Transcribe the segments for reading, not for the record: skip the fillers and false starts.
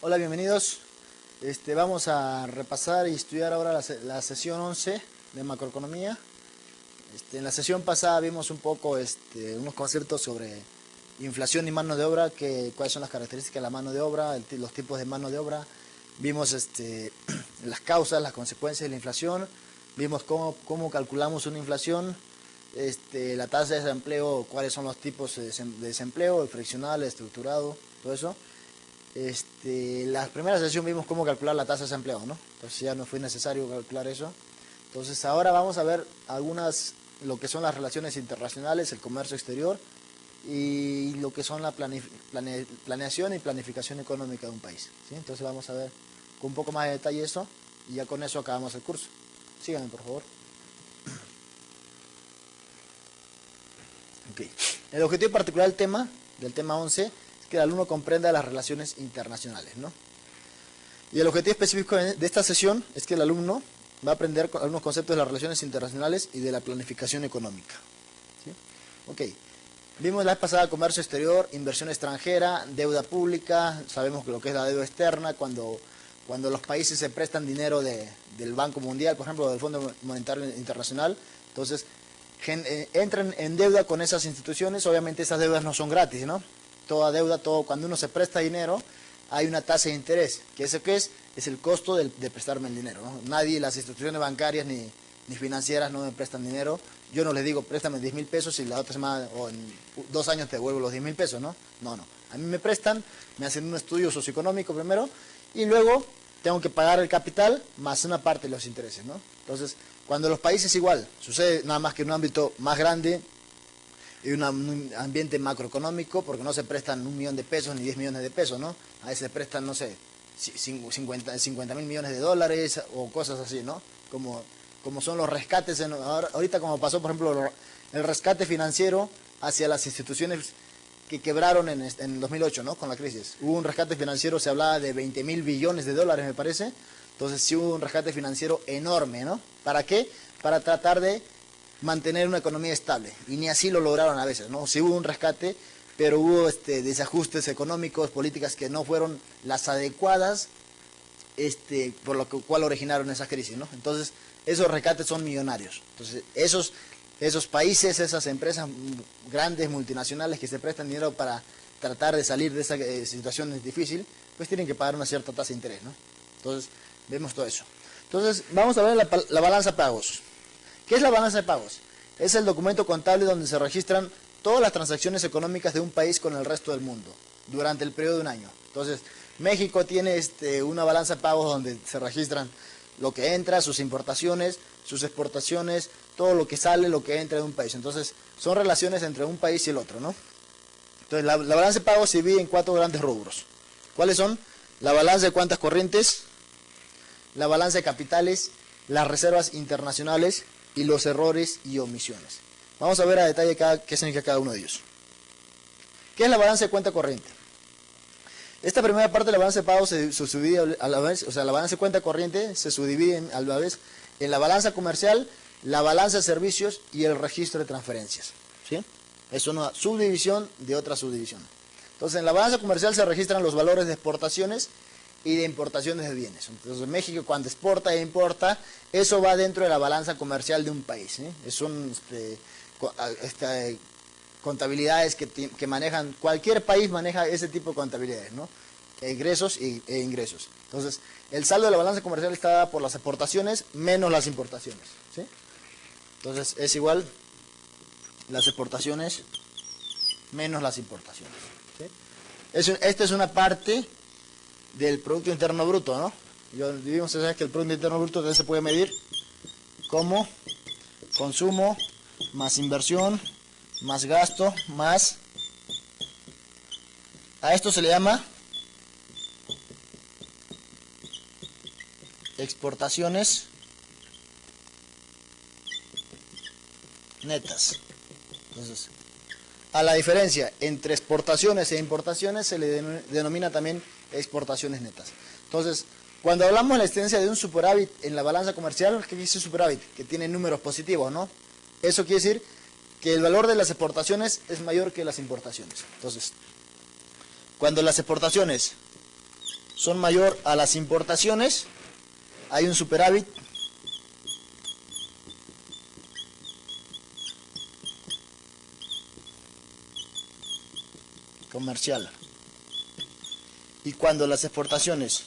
Hola, bienvenidos. Vamos a repasar y estudiar ahora la sesión 11 de macroeconomía. En la sesión pasada vimos un poco unos conceptos sobre inflación y mano de obra, cuáles son las características de la mano de obra, los tipos de mano de obra. Vimos las causas, las consecuencias de la inflación. Vimos cómo calculamos una inflación, la tasa de desempleo, cuáles son los tipos de desempleo, el friccional, el estructurado, todo eso. La primera sesión vimos cómo calcular la tasa de desempleo, ¿no? Entonces ya no fue necesario calcular eso. Entonces ahora vamos a ver lo que son las relaciones internacionales, el comercio exterior y lo que son la planeación y planificación económica de un país, ¿sí? Entonces vamos a ver con un poco más de detalle eso y ya con eso acabamos el curso. Síganme, por favor. Okay. El objetivo particular del tema 11 es que el alumno comprenda las relaciones internacionales, ¿no? Y el objetivo específico de esta sesión es que el alumno va a aprender algunos conceptos de las relaciones internacionales y de la planificación económica, ¿sí? Ok. Vimos la vez pasada comercio exterior, inversión extranjera, deuda pública. Sabemos que lo que es la deuda externa, cuando los países se prestan dinero del Banco Mundial, por ejemplo, del Fondo Monetario Internacional, entonces entran en deuda con esas instituciones. Obviamente esas deudas no son gratis, ¿no? Toda deuda, cuando uno se presta dinero, hay una tasa de interés, que eso que es el costo de prestarme el dinero, ¿no? Nadie, las instituciones bancarias ni financieras no me prestan dinero. Yo no les digo, préstame 10.000 pesos y la otra semana o en 2 años te devuelvo los 10.000 pesos, ¿no? No. A mí me prestan, me hacen un estudio socioeconómico primero y luego tengo que pagar el capital más una parte de los intereses, ¿no? Entonces, cuando los países igual, sucede nada más que en un ámbito más grande y un ambiente macroeconómico, porque no se prestan 1 millón de pesos ni 10 millones de pesos, ¿no? A veces se prestan, no sé, 50.000 millones de dólares o cosas así, ¿no? Como son los rescates, ahorita como pasó, por ejemplo, el rescate financiero hacia las instituciones que quebraron en 2008, ¿no? Con la crisis. Hubo un rescate financiero, se hablaba de 20.000 billones de dólares, me parece. Entonces sí hubo un rescate financiero enorme, ¿no? ¿Para qué? Para tratar de mantener una economía estable. Y ni así lo lograron a veces, ¿no? Sí hubo un rescate, pero hubo desajustes económicos, políticas que no fueron las adecuadas, por lo cual originaron esa crisis, ¿no? Entonces, esos rescates son millonarios. Entonces, esos países, esas empresas grandes, multinacionales que se prestan dinero para tratar de salir de esa situación difícil, pues tienen que pagar una cierta tasa de interés, ¿no? Entonces, vemos todo eso. Entonces, vamos a ver la balanza de pagos. ¿Qué es la balanza de pagos? Es el documento contable donde se registran todas las transacciones económicas de un país con el resto del mundo durante el periodo de un año. Entonces, México tiene una balanza de pagos donde se registran lo que entra, sus importaciones, sus exportaciones, todo lo que sale, lo que entra de un país. Entonces, son relaciones entre un país y el otro, ¿no? Entonces, la balanza de pagos se divide en 4 grandes rubros. ¿Cuáles son? La balanza de cuentas corrientes, la balanza de capitales, las reservas internacionales y los errores y omisiones. Vamos a ver a detalle qué significa cada uno de ellos. ¿Qué es la balanza de cuenta corriente? Esta primera parte de la balanza de pagos se subdivide a la vez, o sea, la balanza de cuenta corriente se subdivide a la vez en la balanza comercial, la balanza de servicios y el registro de transferencias, ¿sí? Es una subdivisión de otra subdivisión. Entonces, en la balanza comercial se registran los valores de exportaciones y de importaciones de bienes. Entonces, México cuando exporta e importa, eso va dentro de la balanza comercial de un país, ¿sí? Son contabilidades que manejan, cualquier país maneja ese tipo de contabilidades, ¿no? Egresos e ingresos. Entonces, el saldo de la balanza comercial está dada por las exportaciones menos las importaciones, ¿sí? Entonces, es igual las exportaciones menos las importaciones, ¿sí? Esta es una parte del Producto Interno Bruto, ¿no? Debimos saber que el Producto Interno Bruto también se puede medir como consumo más inversión más gasto más, a esto se le llama exportaciones netas. Entonces, a la diferencia entre exportaciones e importaciones se le denomina también exportaciones netas. Entonces, cuando hablamos de la existencia de un superávit en la balanza comercial, ¿qué dice superávit? Que tiene números positivos, ¿no? Eso quiere decir que el valor de las exportaciones es mayor que las importaciones. Entonces, cuando las exportaciones son mayor a las importaciones, hay un superávit comercial. Y cuando las exportaciones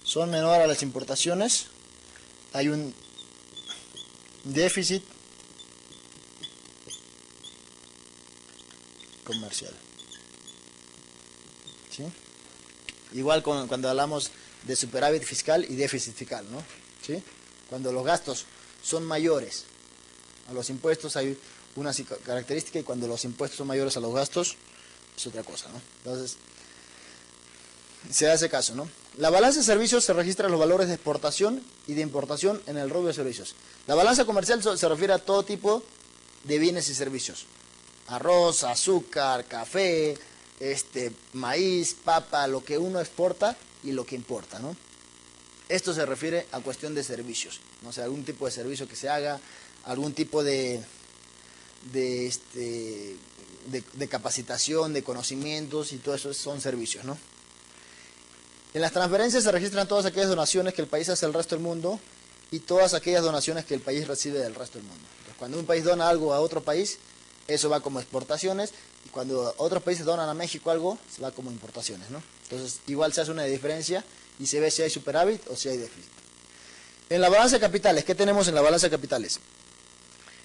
son menores a las importaciones, hay un déficit comercial. ¿Sí? Igual cuando hablamos de superávit fiscal y déficit fiscal, ¿no? ¿Sí? Cuando los gastos son mayores a los impuestos hay una característica, y cuando los impuestos son mayores a los gastos es otra cosa, ¿no? Entonces, se hace caso, ¿no? La balanza de servicios se registra los valores de exportación y de importación en el rubro de servicios. La balanza comercial se refiere a todo tipo de bienes y servicios. Arroz, azúcar, café, maíz, papa, lo que uno exporta y lo que importa, ¿no? Esto se refiere a cuestión de servicios, no sé, algún tipo de servicio que se haga, algún tipo de capacitación, de conocimientos, y todo eso son servicios, ¿no? En las transferencias se registran todas aquellas donaciones que el país hace al resto del mundo y todas aquellas donaciones que el país recibe del resto del mundo. Entonces, cuando un país dona algo a otro país, eso va como exportaciones, y cuando otros países donan a México algo, se va como importaciones, ¿no? Entonces, igual se hace una diferencia y se ve si hay superávit o si hay déficit. En la balanza de capitales, ¿qué tenemos en la balanza de capitales?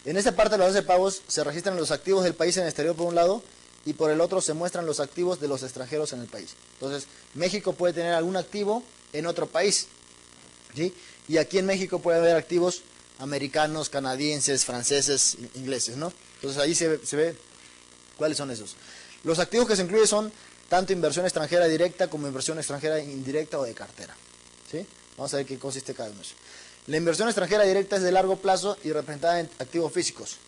En esta parte de la balanza de pagos se registran los activos del país en el exterior por un lado, y por el otro se muestran los activos de los extranjeros en el país. Entonces, México puede tener algún activo en otro país, ¿sí? Y aquí en México puede haber activos americanos, canadienses, franceses, ingleses, ¿no? Entonces ahí se ve cuáles son esos. Los activos que se incluyen son tanto inversión extranjera directa como inversión extranjera indirecta o de cartera, ¿sí? Vamos a ver qué consiste cada uno de esos. La inversión extranjera directa es de largo plazo y representada en activos físicos,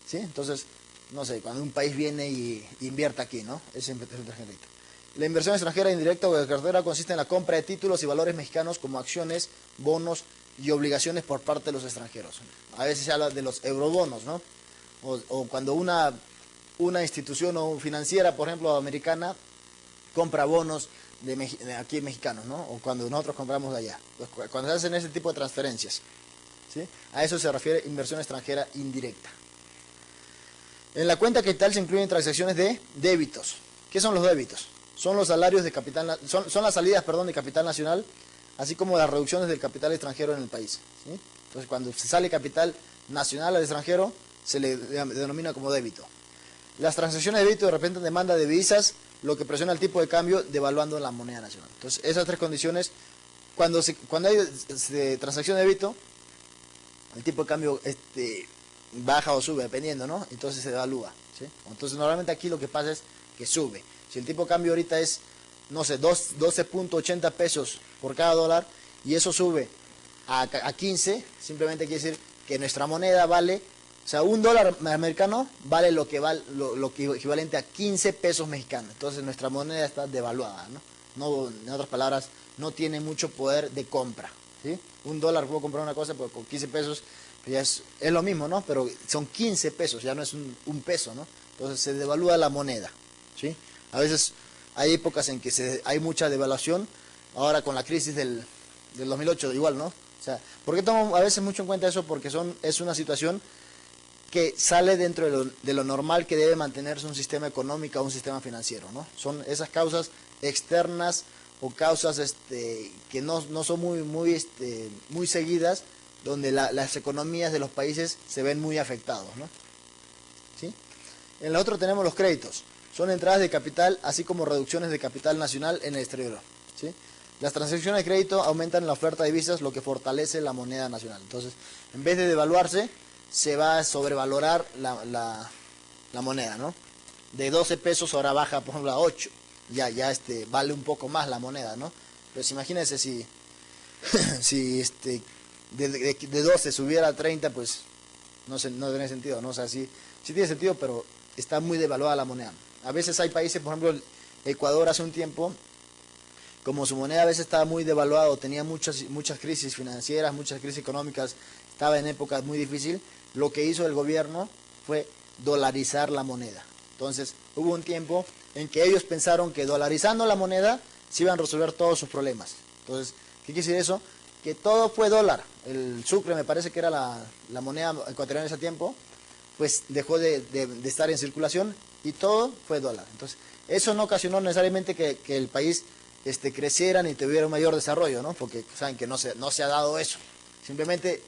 ¿sí? Entonces, no sé, cuando un país viene y invierte aquí, ¿no? Es inversión extranjera directa. La inversión extranjera indirecta o de cartera consiste en la compra de títulos y valores mexicanos como acciones, bonos y obligaciones por parte de los extranjeros. A veces se habla de los eurobonos, ¿no? O cuando una institución o financiera, por ejemplo, americana, compra bonos de aquí mexicanos, ¿no? O cuando nosotros compramos de allá. Entonces, cuando se hacen ese tipo de transferencias, ¿sí? A eso se refiere inversión extranjera indirecta. En la cuenta capital se incluyen transacciones de débitos. ¿Qué son los débitos? Son los salarios de capital, son las salidas, perdón, de capital nacional, así como las reducciones del capital extranjero en el país, ¿sí? Entonces, cuando se sale capital nacional al extranjero, se le denomina como débito. Las transacciones de débito representan demanda de divisas, lo que presiona el tipo de cambio, devaluando la moneda nacional. Entonces, esas tres condiciones, cuando hay transacción de débito, el tipo de cambio baja o sube, dependiendo, ¿no? Entonces se devalúa, ¿sí? Entonces, normalmente aquí lo que pasa es que sube. Si el tipo de cambio ahorita es, no sé, 12.80 pesos por cada dólar, y eso sube a 15, simplemente quiere decir que nuestra moneda vale, o sea, un dólar americano vale lo que equivalente a 15 pesos mexicanos. Entonces nuestra moneda está devaluada, ¿no? En otras palabras, no tiene mucho poder de compra, ¿sí? Un dólar puedo comprar una cosa, pero con 15 pesos ya es lo mismo, ¿no? Pero son 15 pesos, ya no es un peso, ¿no? Entonces se devalúa la moneda, ¿sí? A veces hay épocas en que hay mucha devaluación. Ahora con la crisis del 2008 igual, ¿no? O sea, ¿por qué tomo a veces mucho en cuenta eso? Porque es una situación que sale dentro de lo normal que debe mantenerse un sistema económico o un sistema financiero, ¿no? Son esas causas externas o causas que no son muy seguidas, donde las economías de los países se ven muy afectados, ¿no? ¿Sí? En la otra tenemos los créditos. Son entradas de capital, así como reducciones de capital nacional en el exterior, ¿sí? Las transacciones de crédito aumentan la oferta de divisas, lo que fortalece la moneda nacional. Entonces, en vez de devaluarse, se va a sobrevalorar la moneda, ¿no? De 12 pesos ahora baja, por ejemplo, a 8. Ya vale un poco más la moneda, ¿no? Pues imagínense si de 12 subiera a 30, pues no tiene sentido, ¿no? O sea, sí tiene sentido, pero está muy devaluada la moneda. A veces hay países, por ejemplo, Ecuador hace un tiempo, como su moneda a veces estaba muy devaluada, tenía muchas crisis financieras, muchas crisis económicas, estaba en épocas muy difíciles, lo que hizo el gobierno fue dolarizar la moneda. Entonces, hubo un tiempo en que ellos pensaron que dolarizando la moneda se iban a resolver todos sus problemas. Entonces, ¿qué quiere decir eso? Que todo fue dólar. El sucre, me parece que era la moneda ecuatoriana en ese tiempo, pues dejó de estar en circulación y todo fue dólar. Entonces, eso no ocasionó necesariamente que el país creciera ni tuviera un mayor desarrollo, ¿no? Porque saben que no se ha dado eso. Simplemente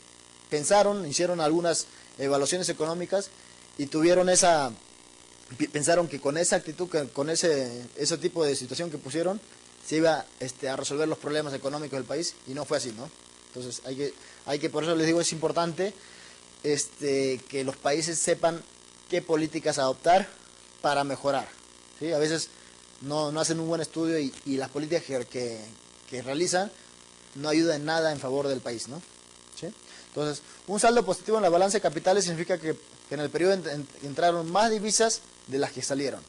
pensaron, hicieron algunas evaluaciones económicas y pensaron que con esa actitud, con ese tipo de situación que pusieron, se iba a resolver los problemas económicos del país, y no fue así, ¿no? Entonces por eso les digo, es importante que los países sepan qué políticas adoptar para mejorar, ¿sí? A veces no hacen un buen estudio y las políticas que realizan no ayudan en nada en favor del país, ¿no? ¿Sí? Entonces, un saldo positivo en la balanza de capitales significa que en el periodo entraron más divisas de las que salieron.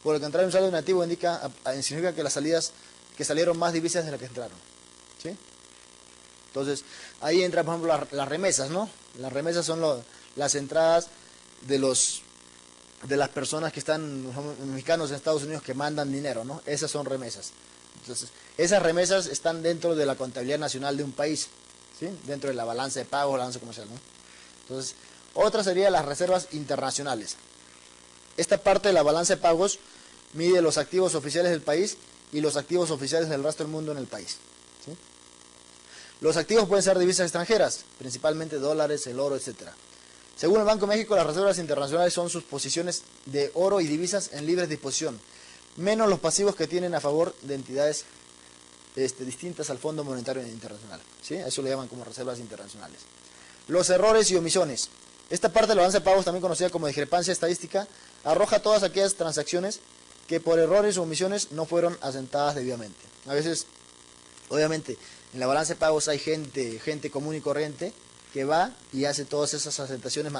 Por el contrario, un saldo negativo significa que las salidas que salieron más divisas de las que entraron, ¿sí? Entonces, ahí entra, por ejemplo, las remesas, ¿no? Las remesas son las entradas de las personas que están, mexicanos en Estados Unidos, que mandan dinero, ¿no? Esas son remesas. Entonces, esas remesas están dentro de la contabilidad nacional de un país, ¿sí? Dentro de la balanza de pagos, balanza comercial, ¿no? Entonces, otra sería las reservas internacionales. Esta parte de la balanza de pagos mide los activos oficiales del país y los activos oficiales del resto del mundo en el país, ¿sí? Los activos pueden ser divisas extranjeras, principalmente dólares, el oro, etc. Según el Banco de México, las reservas internacionales son sus posiciones de oro y divisas en libre disposición, menos los pasivos que tienen a favor de entidades distintas al Fondo Monetario Internacional, ¿sí? Eso lo llaman como reservas internacionales. Los errores y omisiones. Esta parte de la balanza de pagos, también conocida como discrepancia estadística, arroja todas aquellas transacciones que por errores o omisiones no fueron asentadas debidamente. A veces, obviamente, en la balanza de pagos hay gente común y corriente que va y hace todas esas asentaciones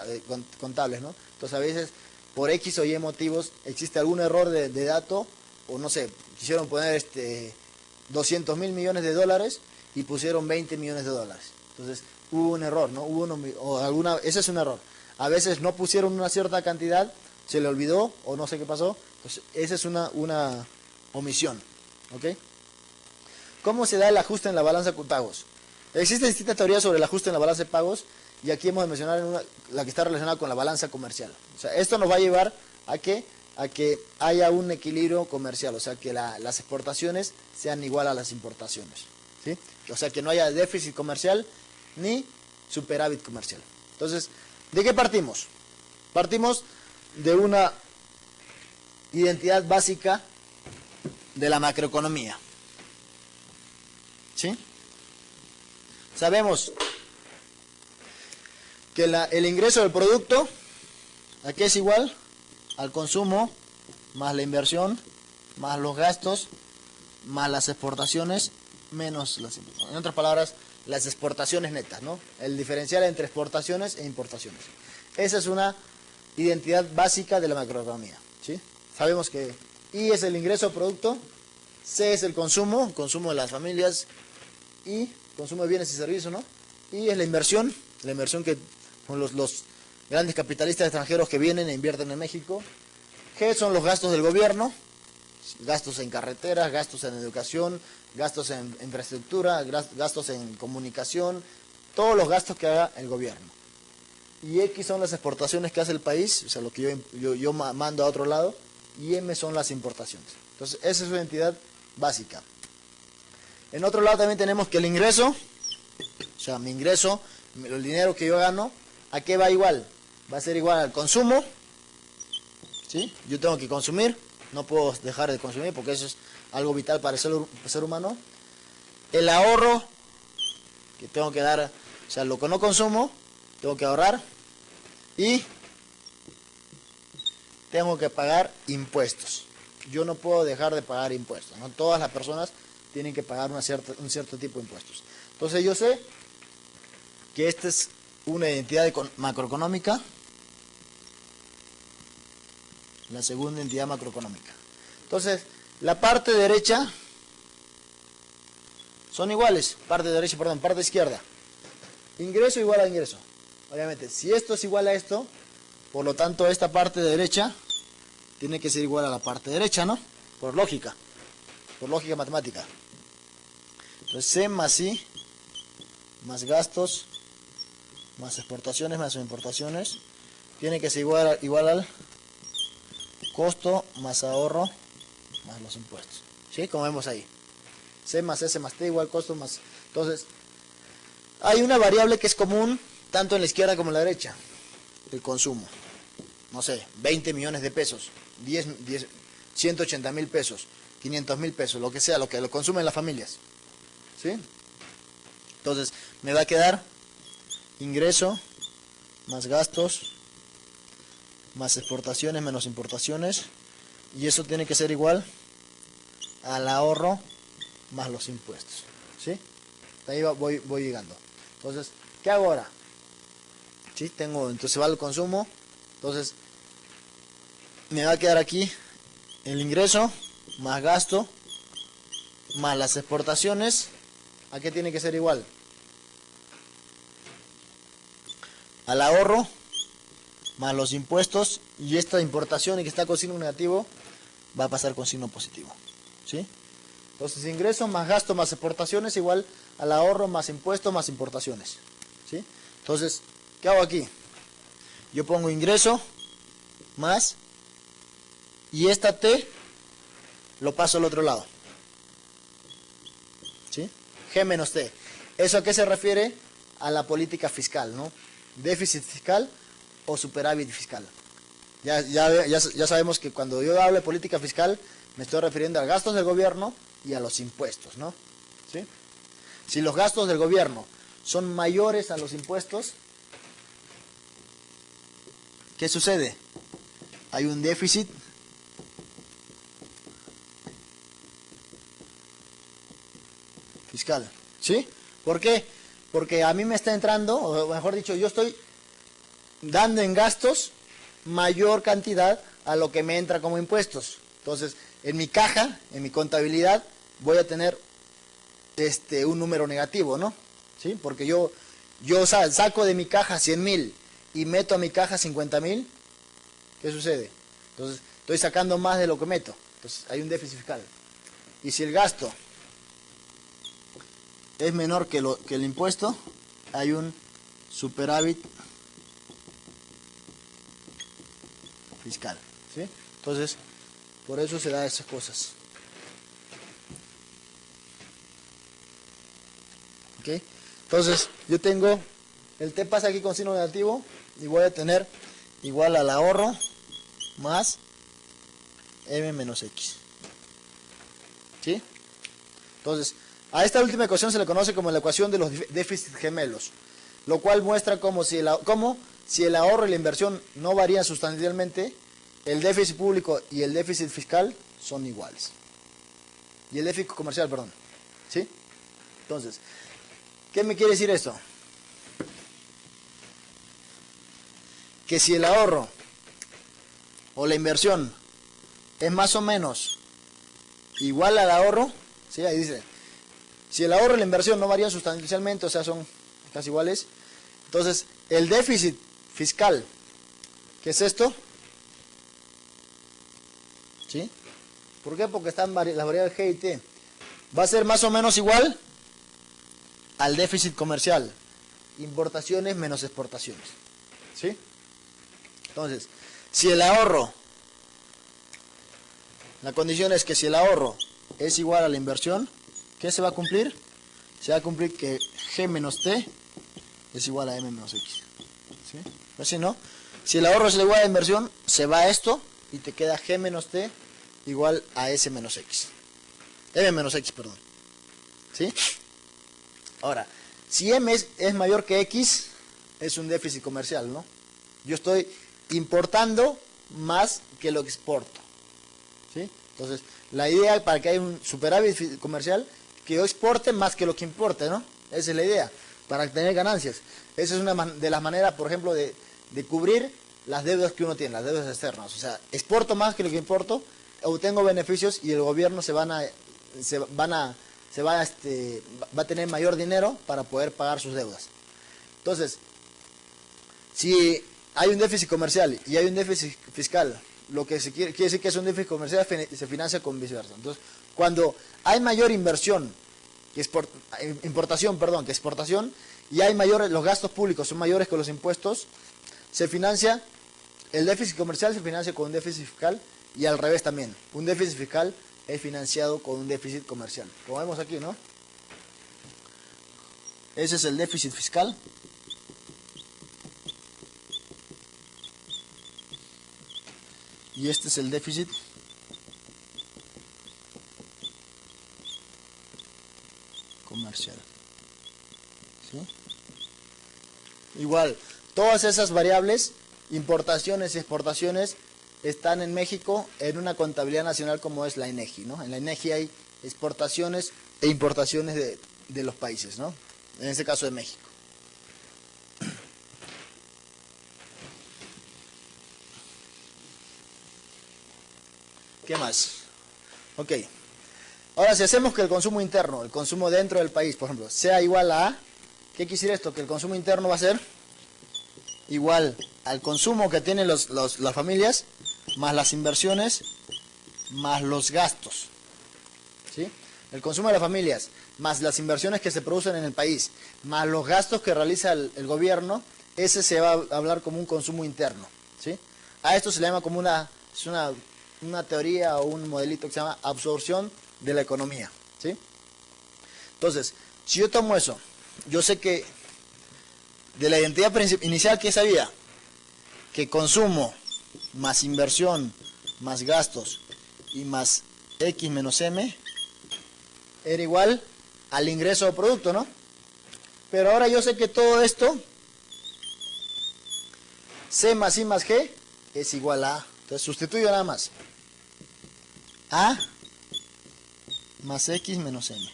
contables, ¿no? Entonces, a veces, por X o Y motivos, existe algún error de dato, o no sé, quisieron poner 200 mil millones de dólares y pusieron 20 millones de dólares. Entonces, hubo un error, ¿no? Ese es un error. A veces no pusieron una cierta cantidad, se le olvidó o no sé qué pasó. Pues esa es una omisión, ¿ok? ¿Cómo se da el ajuste en la balanza de pagos? Existen distintas teorías sobre el ajuste en la balanza de pagos, y aquí hemos de mencionar la que está relacionada con la balanza comercial. O sea, esto nos va a llevar a que haya un equilibrio comercial, o sea, que las exportaciones sean igual a las importaciones, ¿sí? O sea, que no haya déficit comercial ni superávit comercial. Entonces, ¿de qué partimos? Partimos de una identidad básica de la macroeconomía, ¿sí? Sabemos que el ingreso del producto aquí es igual al consumo más la inversión más los gastos más las exportaciones menos las importaciones. En otras palabras, las exportaciones netas, ¿no? El diferencial entre exportaciones e importaciones. Esa es una identidad básica de la macroeconomía, ¿sí? Sabemos que I es el ingreso del producto, C es el consumo de las familias, y consumo de bienes y servicios, ¿no? Y es la inversión que con los grandes capitalistas extranjeros que vienen e invierten en México. G son los gastos del gobierno, gastos en carreteras, gastos en educación, gastos en infraestructura, gastos en comunicación, todos los gastos que haga el gobierno. Y X son las exportaciones que hace el país, o sea, lo que yo mando a otro lado, y M son las importaciones. Entonces, esa es su identidad básica. En otro lado también tenemos que el ingreso, o sea, mi ingreso, el dinero que yo gano, ¿a qué va igual? Va a ser igual al consumo, ¿sí? Yo tengo que consumir, no puedo dejar de consumir porque eso es algo vital para el ser humano. El ahorro, que tengo que dar, o sea, lo que no consumo, tengo que ahorrar, y tengo que pagar impuestos. Yo no puedo dejar de pagar impuestos, ¿no? Todas las personas tienen que pagar un cierto tipo de impuestos. Entonces yo sé que esta es una identidad macroeconómica, la segunda entidad macroeconómica. Entonces, la parte derecha son iguales, parte izquierda. Ingreso igual a ingreso. Obviamente, si esto es igual a esto, por lo tanto esta parte derecha tiene que ser igual a la parte derecha, ¿no? Por lógica. por lógica matemática. Entonces C más I más gastos más exportaciones más importaciones tiene que ser igual al costo más ahorro más los impuestos. ¿Sí? Como vemos ahí. C más S más T igual costo más... Entonces, hay una variable que es común tanto en la izquierda como en la derecha. El consumo. No sé, 20 millones de pesos, 180.000 pesos, 500.000 pesos, lo que sea, lo que lo consumen las familias. ¿Sí? Entonces, me va a quedar ingreso más gastos más exportaciones menos importaciones, y eso tiene que ser igual al ahorro más los impuestos. ¿Sí? Ahí voy llegando. Entonces, ¿qué hago ahora? ¿Sí? Entonces va el consumo. Entonces, me va a quedar aquí el ingreso más gasto más las exportaciones. ¿A qué tiene que ser igual? Al ahorro más los impuestos, y esta importación y que está con signo negativo va a pasar con signo positivo. ¿Sí? Entonces, ingreso más gasto más exportaciones igual al ahorro más impuestos más importaciones. ¿Sí? Entonces, ¿qué hago aquí? Yo pongo ingreso más, y esta T lo paso al otro lado. ¿Sí? G menos T. ¿Eso a qué se refiere? A la política fiscal, ¿no? Déficit fiscal o superávit fiscal. Ya sabemos que cuando yo hablo de política fiscal me estoy refiriendo a gastos del gobierno y a los impuestos, ¿no? ¿Sí? Si los gastos del gobierno son mayores a los impuestos, ¿qué sucede? Hay un déficit fiscal. ¿Sí? ¿Por qué? Porque a mí me está entrando, o mejor dicho, yo estoy dando en gastos mayor cantidad a lo que me entra como impuestos. Entonces, en mi caja, en mi contabilidad, voy a tener un número negativo, ¿no? ¿Sí? Porque yo saco de mi caja 100.000 y meto a mi caja 50.000, ¿qué sucede? Entonces, estoy sacando más de lo que meto. Entonces, hay un déficit fiscal. Y si el gasto es menor que el impuesto, hay un superávit fiscal. ¿Sí? Entonces, por eso se da esas cosas. ¿Ok? Entonces, yo tengo, el T pasa aquí con signo negativo, y voy a tener igual al ahorro más M menos X. ¿Sí? Entonces, a esta última ecuación se le conoce como la ecuación de los déficits gemelos, lo cual muestra cómo si el ahorro y la inversión no varían sustancialmente, el déficit público y el déficit fiscal son iguales. Y el déficit comercial, perdón. ¿Sí? Entonces, ¿qué me quiere decir esto? Que si el ahorro o la inversión es más o menos igual al ahorro, ¿sí? Ahí dice, si el ahorro y la inversión no varían sustancialmente, o sea, son casi iguales, entonces el déficit fiscal, ¿qué es esto? ¿Sí? ¿Por qué? Porque están las variables G y T. Va a ser más o menos igual al déficit comercial, importaciones menos exportaciones. ¿Sí? Entonces, si el ahorro, la condición es que si el ahorro es igual a la inversión, ¿qué se va a cumplir? Se va a cumplir que G menos T es igual a M menos X. ¿Sí? Así, ¿no? Si el ahorro es igual a la inversión, se va a esto y te queda G menos T igual a S menos X. M menos X, perdón. ¿Sí? Ahora, si M es mayor que X, es un déficit comercial, ¿no? Yo estoy importando más que lo que exporto. ¿Sí? Entonces, la idea para que haya un superávit comercial, que yo exporte más que lo que importe, ¿no? Esa es la idea, para tener ganancias. Esa es una de las maneras, por ejemplo, de cubrir las deudas que uno tiene, las deudas externas. O sea, exporto más que lo que importo, obtengo beneficios y el gobierno va a tener mayor dinero para poder pagar sus deudas. Entonces, si hay un déficit comercial y hay un déficit fiscal lo que quiere decir que es un déficit comercial se financia con viceversa. Entonces, cuando hay mayor inversión, importación, que exportación, y hay los gastos públicos son mayores que los impuestos, se financia, el déficit comercial se financia con un déficit fiscal, y al revés también. Un déficit fiscal es financiado con un déficit comercial. Como vemos aquí, ¿no? Ese es el déficit fiscal. Y este es el déficit comercial. ¿Sí? Igual, todas esas variables, importaciones y exportaciones, están en México en una contabilidad nacional como es la INEGI, ¿no? En la INEGI hay exportaciones e importaciones de los países, ¿no? En este caso de México. ¿Qué más? Ok. Ahora, si hacemos que el consumo interno, el consumo dentro del país, por ejemplo, sea igual a... ¿Qué quiere decir esto? Que el consumo interno va a ser igual al consumo que tienen las familias, más las inversiones, más los gastos. ¿Sí? El consumo de las familias, más las inversiones que se producen en el país, más los gastos que realiza el gobierno, ese se va a hablar como un consumo interno. ¿Sí? A esto se le llama como una teoría o un modelito que se llama absorción de la economía. ¿Sí? Entonces, si yo tomo eso, yo sé que de la identidad inicial que sabía, que consumo más inversión más gastos y más X menos M era igual al ingreso o producto, ¿no? Pero ahora yo sé que todo esto, C más I más G, es igual a A. Entonces sustituyo nada más. A más X menos M.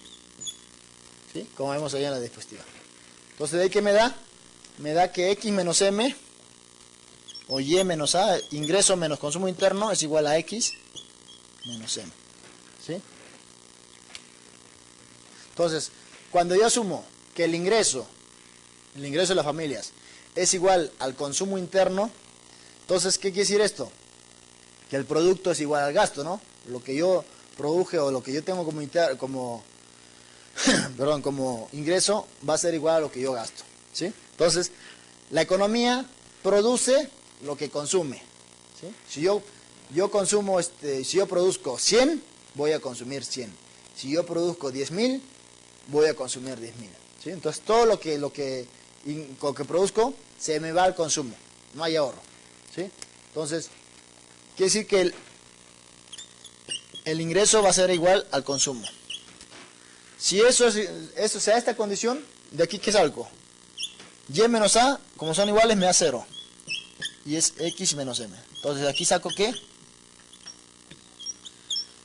¿Sí? Como vemos allá en la diapositiva. Entonces, ¿de ahí qué me da? Me da que X menos M, o Y menos A, ingreso menos consumo interno, es igual a X menos M. ¿Sí? Entonces, cuando yo asumo que el ingreso de las familias, es igual al consumo interno, entonces, ¿qué quiere decir esto? Que el producto es igual al gasto, ¿no? Lo que yo produje o lo que yo tengo como ingreso va a ser igual a lo que yo gasto. ¿Sí? Entonces, la economía produce lo que consume. ¿Sí? Si yo consumo, si yo produzco 100, voy a consumir 100. Si yo produzco 10.000, voy a consumir 10.000. ¿Sí? Entonces, todo lo que produzco se me va al consumo. No hay ahorro. ¿Sí? Entonces, quiere decir que el ingreso va a ser igual al consumo. Si eso sea esta condición, de aquí ¿qué salgo? Y menos A, como son iguales, me da 0. Y es X menos M. Entonces aquí saco que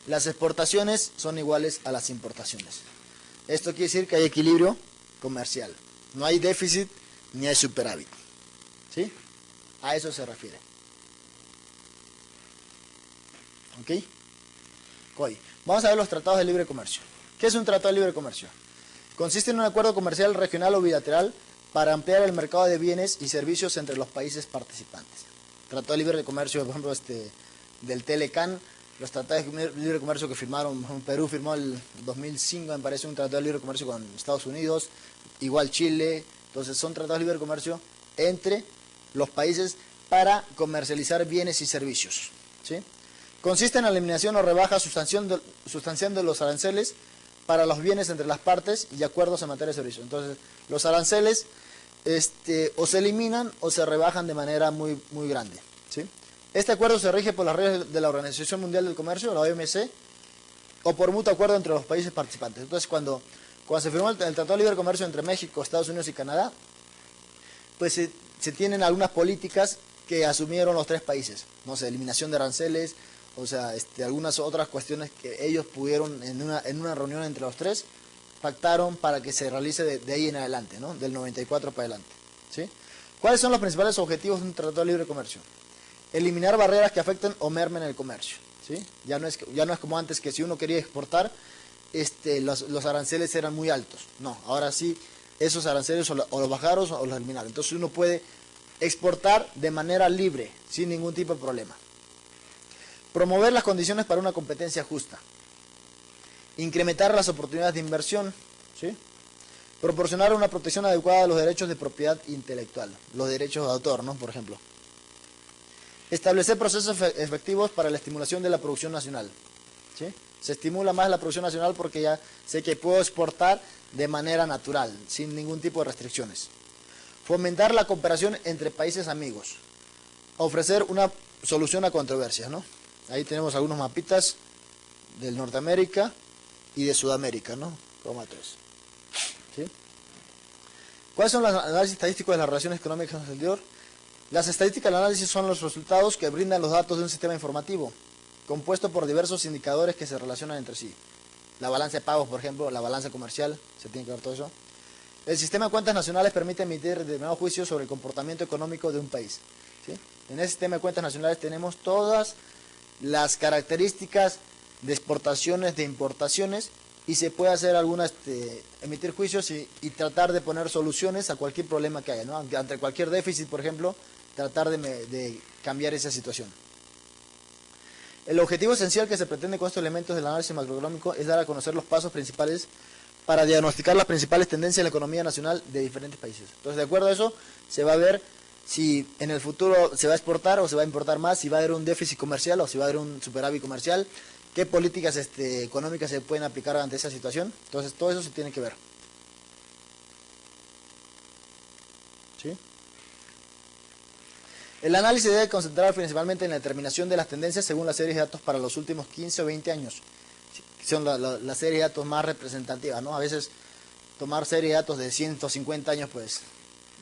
las exportaciones son iguales a las importaciones. Esto quiere decir que hay equilibrio comercial. No hay déficit ni hay superávit. ¿Sí? A eso se refiere. ¿Ok? Hoy vamos a ver los tratados de libre comercio. ¿Qué es un tratado de libre comercio? Consiste en un acuerdo comercial regional o bilateral para ampliar el mercado de bienes y servicios entre los países participantes. Tratado de libre comercio, por ejemplo, del Telecan, los tratados de libre comercio que firmaron, Perú firmó el 2005, me parece, un tratado de libre comercio con Estados Unidos, igual Chile. Entonces son tratados de libre comercio entre los países para comercializar bienes y servicios. ¿Sí? Consiste en la eliminación o rebaja sustanciando los aranceles para los bienes entre las partes y acuerdos en materia de servicios. Entonces, los aranceles o se eliminan o se rebajan de manera muy, muy grande. ¿Sí? Este acuerdo se rige por las reglas de la Organización Mundial del Comercio, la OMC, o por mutuo acuerdo entre los países participantes. Entonces, cuando se firmó el Tratado de Libre Comercio entre México, Estados Unidos y Canadá, pues se tienen algunas políticas que asumieron los tres países. No sé, eliminación de aranceles, o sea, algunas otras cuestiones que ellos pudieron en una reunión entre los tres, pactaron para que se realice de ahí en adelante, ¿no? Del 94 para adelante. ¿Sí? ¿Cuáles son los principales objetivos de un tratado de libre comercio? Eliminar barreras que afecten o mermen el comercio. ¿Sí? Ya no es como antes, que si uno quería exportar, los aranceles eran muy altos. No, ahora sí, esos aranceles o los bajaron o los eliminaron. Entonces uno puede exportar de manera libre, sin ningún tipo de problema. Promover las condiciones para una competencia justa. Incrementar las oportunidades de inversión, ¿sí? Proporcionar una protección adecuada a los derechos de propiedad intelectual, los derechos de autor, ¿no? Por ejemplo. Establecer procesos efectivos para la estimulación de la producción nacional, ¿sí? Se estimula más la producción nacional porque ya sé que puedo exportar de manera natural, sin ningún tipo de restricciones. Fomentar la cooperación entre países amigos. Ofrecer una solución a controversias, ¿no? Ahí tenemos algunos mapitas del Norteamérica y de Sudamérica, ¿no? Coma 3. ¿Sí? ¿Cuáles son los análisis estadísticos de las relaciones económicas en el exterior? Las estadísticas del análisis son los resultados que brindan los datos de un sistema informativo, compuesto por diversos indicadores que se relacionan entre sí. La balanza de pagos, por ejemplo, la balanza comercial, se tiene que ver todo eso. El sistema de cuentas nacionales permite emitir determinados juicios sobre el comportamiento económico de un país, ¿sí? En ese sistema de cuentas nacionales tenemos todas las características de exportaciones, de importaciones, y se puede hacer algunas, emitir juicios y tratar de poner soluciones a cualquier problema que haya, ¿no? Ante cualquier déficit, por ejemplo, tratar de cambiar esa situación. El objetivo esencial que se pretende con estos elementos del análisis macroeconómico es dar a conocer los pasos principales para diagnosticar las principales tendencias de la economía nacional de diferentes países. Entonces, de acuerdo a eso, se va a ver si en el futuro se va a exportar o se va a importar más, si va a haber un déficit comercial o si va a haber un superávit comercial, qué políticas económicas se pueden aplicar ante esa situación. Entonces, todo eso se tiene que ver. ¿Sí? El análisis debe concentrar principalmente en la determinación de las tendencias según las series de datos para los últimos 15 o 20 años. Son las series de datos más representativas, ¿no? A veces tomar series de datos de 150 años, pues,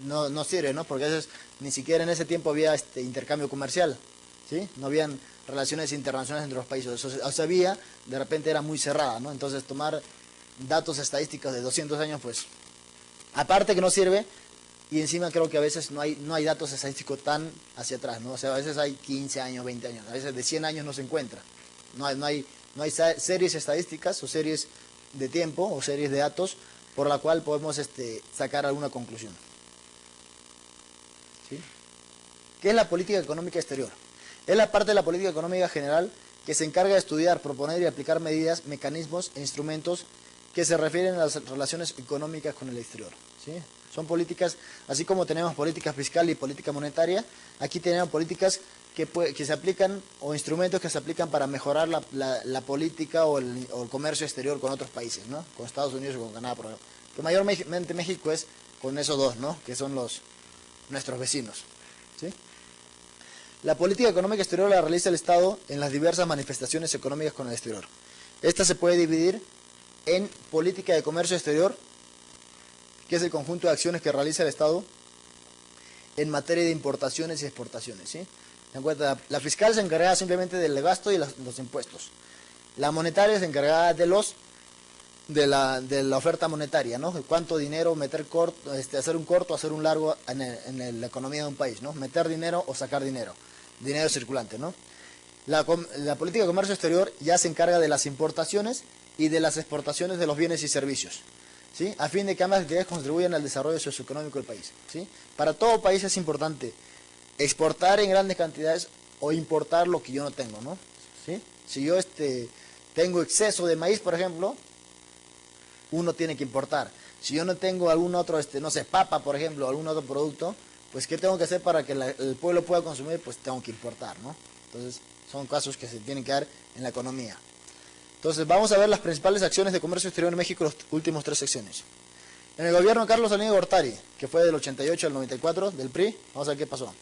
no sirve, ¿no? Porque a veces ni siquiera en ese tiempo había intercambio comercial, ¿sí? No habían relaciones internacionales entre los países, o sea, había, de repente era muy cerrada, ¿no? Entonces tomar datos estadísticos de 200 años, pues, aparte que no sirve, y encima creo que a veces no hay datos estadísticos tan hacia atrás, ¿no? O sea, a veces hay 15 años, 20 años, a veces de 100 años no se encuentra, no hay series estadísticas o series de tiempo o series de datos por la cual podemos sacar alguna conclusión. ¿Sí? ¿Qué es la política económica exterior? Es la parte de la política económica general que se encarga de estudiar, proponer y aplicar medidas, mecanismos e instrumentos que se refieren a las relaciones económicas con el exterior. ¿Sí? Son políticas, así como tenemos política fiscal y política monetaria, aquí tenemos políticas que se aplican o instrumentos que se aplican para mejorar la política o el comercio exterior con otros países, ¿no? Con Estados Unidos y con Canadá, por ejemplo. Que mayormente México es con esos dos, ¿no? Que son nuestros vecinos. ¿Sí? La política económica exterior la realiza el Estado en las diversas manifestaciones económicas con el exterior. Esta se puede dividir en política de comercio exterior, que es el conjunto de acciones que realiza el Estado en materia de importaciones y exportaciones, ¿sí? En cuenta, la fiscal se encarga simplemente del gasto y los impuestos. La monetaria se encarga de la oferta monetaria, ¿no? De cuánto dinero meter corto, hacer un corto, hacer un largo en la economía de un país, ¿no? Meter dinero o sacar dinero circulante, ¿no? La política de comercio exterior ya se encarga de las importaciones y de las exportaciones de los bienes y servicios, ¿sí? A fin de que ambas actividades contribuyan al desarrollo socioeconómico del país, ¿sí? Para todo país es importante exportar en grandes cantidades o importar lo que yo no tengo, ¿no? ¿Sí? Si yo tengo exceso de maíz, por ejemplo, uno tiene que importar. Si yo no tengo algún otro, no sé, papa, por ejemplo, algún otro producto, pues ¿qué tengo que hacer para que el pueblo pueda consumir? Pues tengo que importar, ¿no? Entonces, son casos que se tienen que dar en la economía. Entonces, vamos a ver las principales acciones de comercio exterior en México, los últimos 3 secciones. En el gobierno de Carlos Salinas de Gortari, que fue del 88 al 94, del PRI, vamos a ver qué pasó.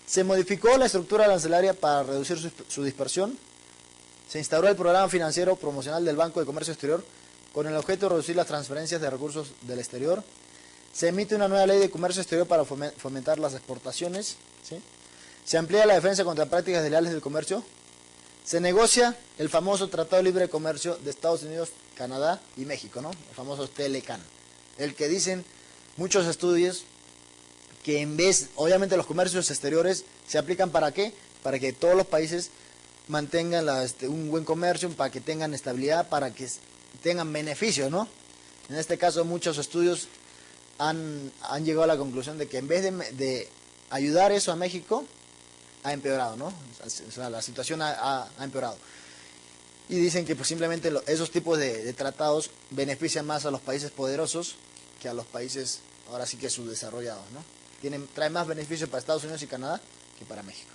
Se modificó la estructura arancelaria para reducir su dispersión. Se instauró el programa financiero promocional del Banco de Comercio Exterior con el objeto de reducir las transferencias de recursos del exterior. Se emite una nueva ley de comercio exterior para fomentar las exportaciones, ¿sí? Se amplía la defensa contra prácticas desleales del comercio. Se negocia el famoso Tratado de Libre Comercio de Estados Unidos, Canadá y México, ¿no? El famoso TLCAN. El que dicen muchos estudios que en vez, obviamente los comercios exteriores se aplican ¿para qué? Para que todos los países mantengan un buen comercio, para que tengan estabilidad, para que tengan beneficios, ¿no? En este caso muchos estudios han llegado a la conclusión de que en vez de ayudar eso a México, ha empeorado, ¿no? O sea, la situación ha empeorado. Y dicen que pues simplemente esos tipos de tratados benefician más a los países poderosos que a los países, ahora sí que subdesarrollados, ¿no? Trae más beneficios para Estados Unidos y Canadá que para México.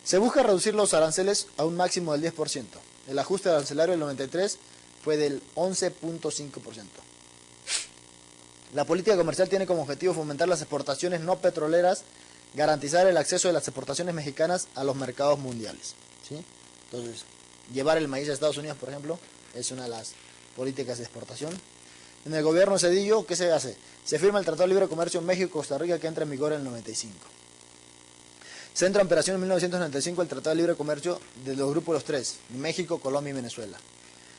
Se busca reducir los aranceles a un máximo del 10%. El ajuste arancelario del 93 fue del 11.5%. La política comercial tiene como objetivo fomentar las exportaciones no petroleras, garantizar el acceso de las exportaciones mexicanas a los mercados mundiales, ¿sí? Entonces, llevar el maíz a Estados Unidos, por ejemplo, es una de las políticas de exportación. En el gobierno Cedillo, ¿qué se hace? Se firma el Tratado de Libre Comercio México-Costa Rica, que entra en vigor en el 95. Se entra en operación en 1995 el Tratado de Libre Comercio de los grupos Los Tres, México, Colombia y Venezuela.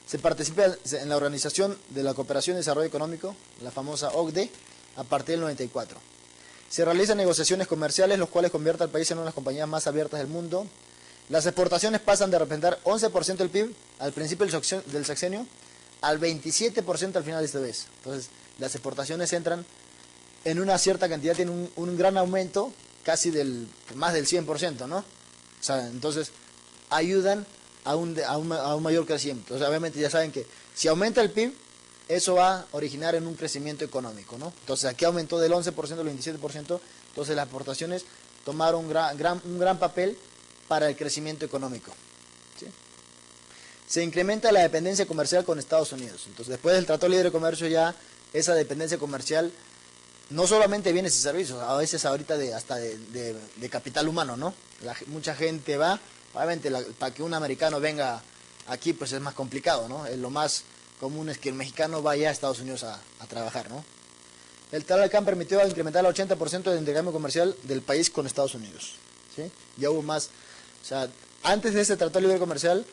Se participa en la Organización de la Cooperación y Desarrollo Económico, la famosa OCDE, a partir del 94. Se realizan negociaciones comerciales, los cuales convierten al país en una de las compañías más abiertas del mundo. Las exportaciones pasan de representar 11% del PIB al principio del sexenio al 27% al final de este mes. Entonces, las exportaciones entran en una cierta cantidad, tienen un gran aumento, casi más del 100%, ¿no? O sea, entonces, ayudan a un mayor crecimiento. O sea, obviamente ya saben que si aumenta el PIB, eso va a originar en un crecimiento económico, ¿no? Entonces, aquí aumentó del 11% al 27%, entonces las exportaciones tomaron un gran papel para el crecimiento económico, ¿sí? Se incrementa la dependencia comercial con Estados Unidos. Entonces, después del Tratado de Libre Comercio, ya esa dependencia comercial no solamente bienes y servicios, a veces ahorita hasta de capital humano, ¿no? Mucha gente va, obviamente para que un americano venga aquí pues es más complicado, ¿no? Lo más común es que el mexicano vaya a Estados Unidos a trabajar, ¿no? El Tratado de CAN permitió incrementar el 80% del intercambio comercial del país con Estados Unidos, ¿sí? Ya hubo más, o sea, antes de ese Tratado de Libre Comercial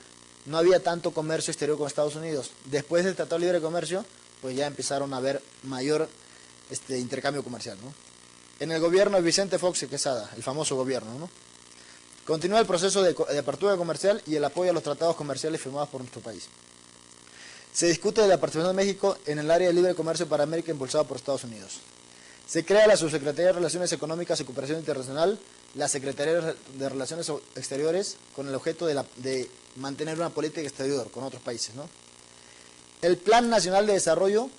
no había tanto comercio exterior con Estados Unidos. Después del Tratado de Libre Comercio, pues ya empezaron a haber mayor intercambio comercial, ¿no? En el gobierno de Vicente Fox y Quesada, el famoso gobierno, ¿no? Continúa el proceso de apertura comercial y el apoyo a los tratados comerciales firmados por nuestro país. Se discute de la participación de México en el área de libre comercio para América impulsada por Estados Unidos. Se crea la Subsecretaría de Relaciones Económicas y Cooperación Internacional, la Secretaría de Relaciones Exteriores, con el objeto de mantener una política exterior con otros países, ¿no? El Plan Nacional de Desarrollo,